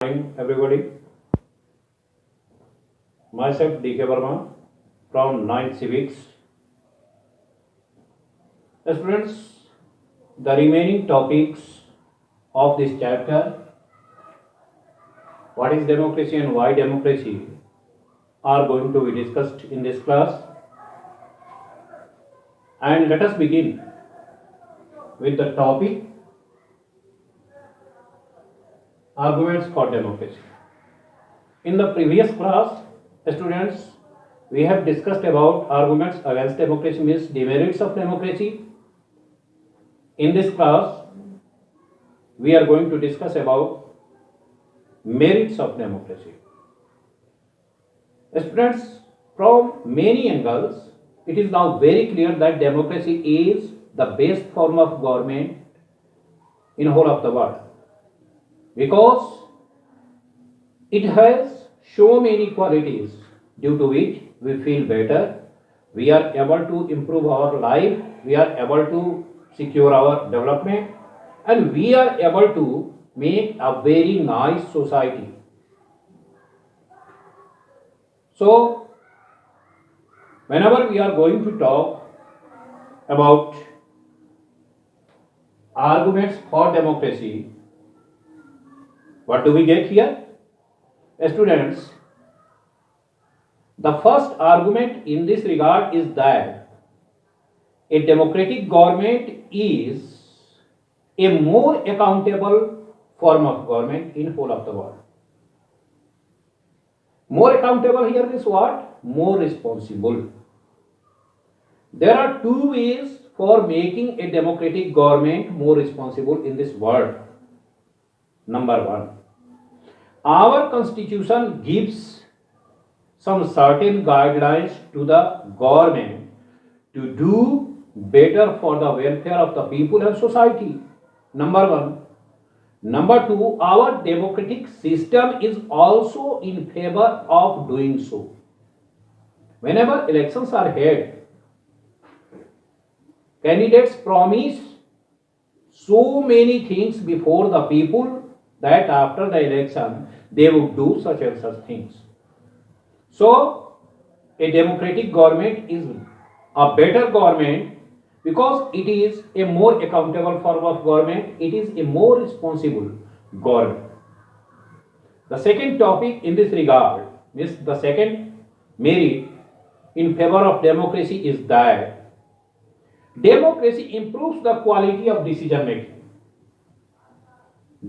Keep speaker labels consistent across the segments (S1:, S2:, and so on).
S1: Morning, everybody. Myself, D.K. Verma from 9th Civics. Students, the remaining topics of this chapter, what is democracy and why democracy, are going to be discussed in this class. And let us begin with the topic arguments for democracy. In the previous class, students, we have discussed about arguments against democracy, means demerits of democracy. In this class, we are going to discuss about merits of democracy. Students, from many angles, it is now very clear that democracy is the best form of government in whole of the world, because it has so many qualities due to which we feel better, we are able to improve our life, we are able to secure our development, and we are able to make a very nice society. So, whenever we are going to talk about arguments for democracy, what do we get here? Students, the first argument in this regard is that a democratic government is a more accountable form of government in whole of the world. More accountable here means what? More responsible. There are two ways for making a democratic government more responsible in this world. Number one, our constitution gives some certain guidelines to the government to do better for the welfare of the people and society. Number one. Number two, our democratic system is also in favor of doing so. Whenever elections are held, candidates promise so many things before the people that after the election they would do such and such things. So, a democratic government is a better government because it is a more accountable form of government, it is a more responsible government. The second topic in this regard is the second merit in favor of democracy is that democracy improves the quality of decision making.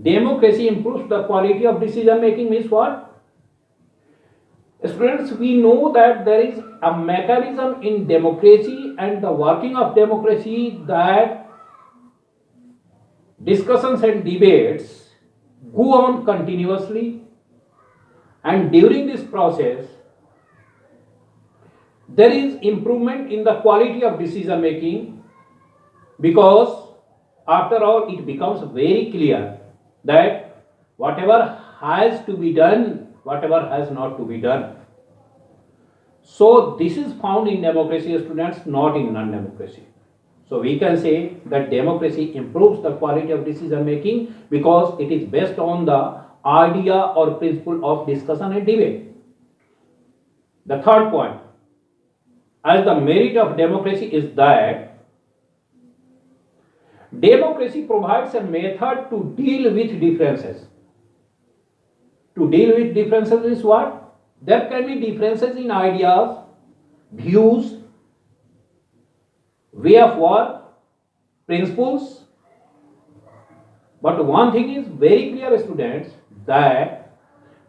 S1: Democracy improves the quality of decision making means what? Students, we know that there is a mechanism in democracy and the working of democracy that discussions and debates go on continuously, and during this process there is improvement in the quality of decision making, because after all it becomes very clear that whatever has to be done, whatever has not to be done. So this is found in democracy, students, not in non-democracy. So we can say that democracy improves the quality of decision making because it is based on the idea or principle of discussion and debate. The third point, as the merit of democracy is that democracy provides a method to deal with differences. To deal with differences is what? There can be differences in ideas, views, way of work, principles. But one thing is very clear, students, that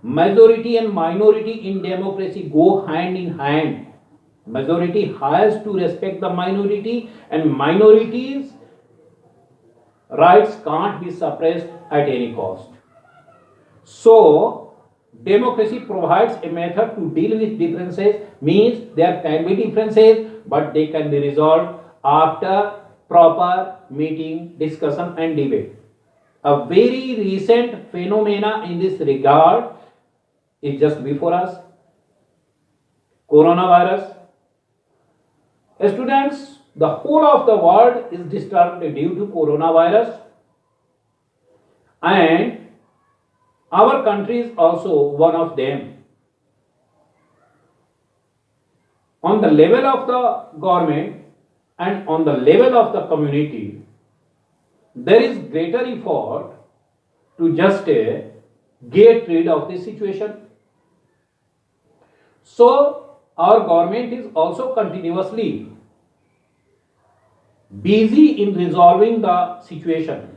S1: majority and minority in democracy go hand in hand. Majority has to respect the minority, and minorities' rights can't be suppressed at any cost. So, democracy provides a method to deal with differences, means there can be differences but they can be resolved after proper meeting, discussion and debate. A very recent phenomena in this regard is just before us, coronavirus. Students, the whole of the world is disturbed due to coronavirus, and Our country is also one of them. On the level of the government and on the level of the community, there is greater effort to just get rid of this situation. So, our government is also continuously busy in resolving the situation,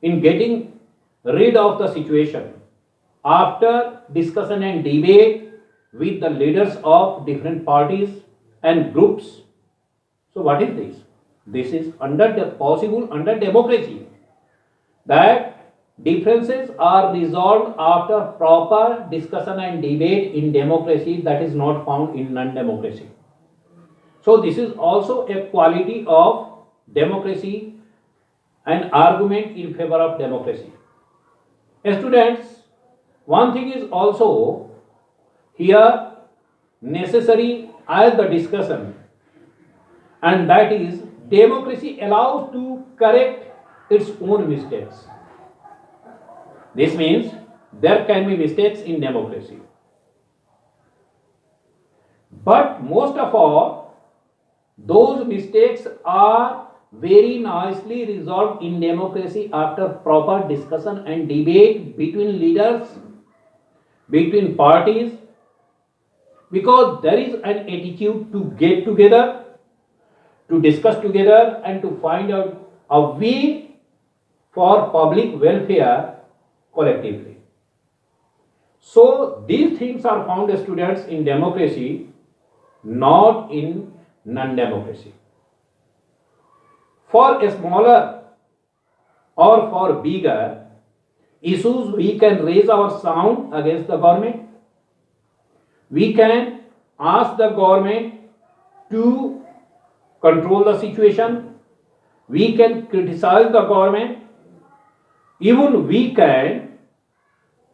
S1: in getting rid of the situation after discussion and debate with the leaders of different parties and groups. So, what is this? This is under the possible under democracy that differences are resolved after proper discussion and debate in democracy that is not found in non-democracy. So this is also a quality of democracy, an argument in favor of democracy. Students, one thing is also here necessary as the discussion, and that is democracy allows to correct its own mistakes. This means there can be mistakes in democracy. But most of all, those mistakes are very nicely resolved in democracy after proper discussion and debate between leaders, between parties, because there is an attitude to get together, to discuss together, and to find out a way for public welfare collectively. So these things are found, students, in democracy, not in non-democracy. For a smaller or for bigger issues, we can raise our sound against the government. We can ask the government to control the situation. We can criticize the government. Even we can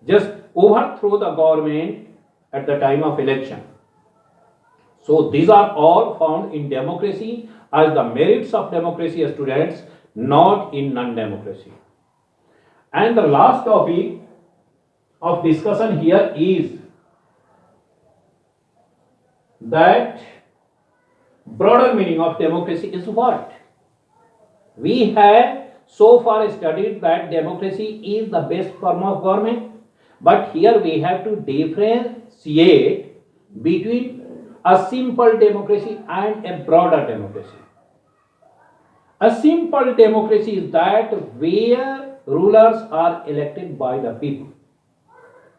S1: just overthrow the government at the time of election. So these are all found in democracy as the merits of democracy, students, not in non-democracy. And the last topic of discussion here is that broader meaning of democracy is what? We have so far studied that democracy is the best form of government, but here we have to differentiate between a simple democracy and a broader democracy. A simple democracy is that where rulers are elected by the people.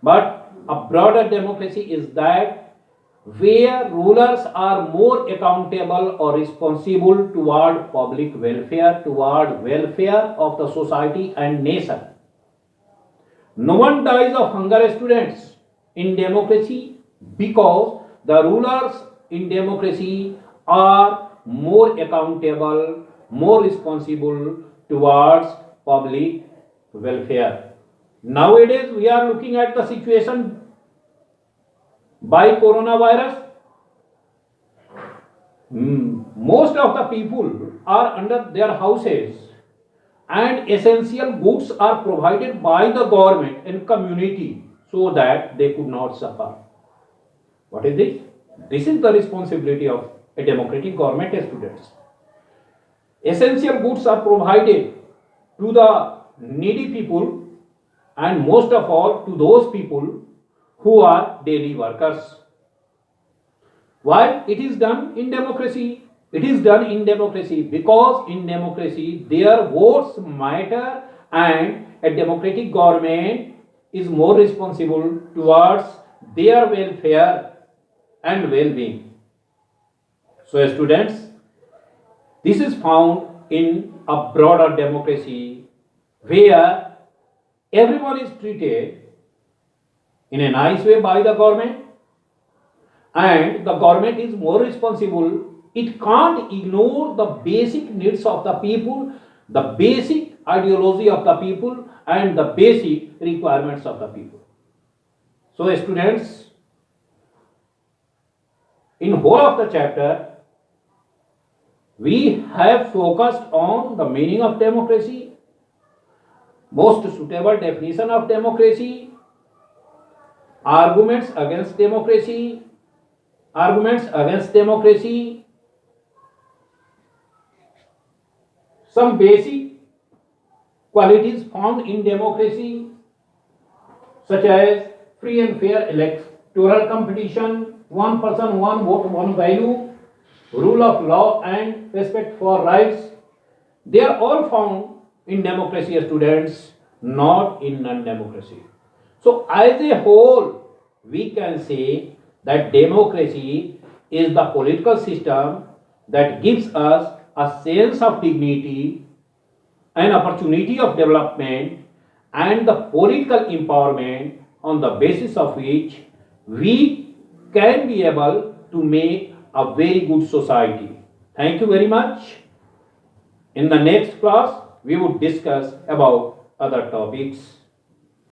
S1: But a broader democracy is that where rulers are more accountable or responsible toward public welfare, toward welfare of the society and nation. No one dies of hunger, students, in democracy because the rulers in democracy are more accountable, more responsible towards public welfare. Nowadays, we are looking at the situation by coronavirus. Most of the people are under their houses and essential goods are provided by the government and community so that they could not suffer. What is this? This is the responsibility of a democratic government, students. Essential goods are provided to the needy people and most of all to those people who are daily workers. Why? It is done in democracy. It is done in democracy because in democracy their votes matter and a democratic government is more responsible towards their welfare and well-being. So students, this is found in a broader democracy where everyone is treated in a nice way by the government and the government is more responsible. It can't ignore the basic needs of the people, the basic ideology of the people and the basic requirements of the people. So students, in whole of the chapter, we have focused on the meaning of democracy, most suitable definition of democracy, arguments against democracy, some basic qualities found in democracy, such as free and fair electoral competition, one person, one vote, one value, rule of law, and respect for rights. They are all found in democracy, students, not in non-democracy. So, as a whole, we can say that democracy is the political system that gives us a sense of dignity, an opportunity of development, and the political empowerment on the basis of which we can be able to make a very good society. Thank you very much. In the next class, we would discuss about other topics.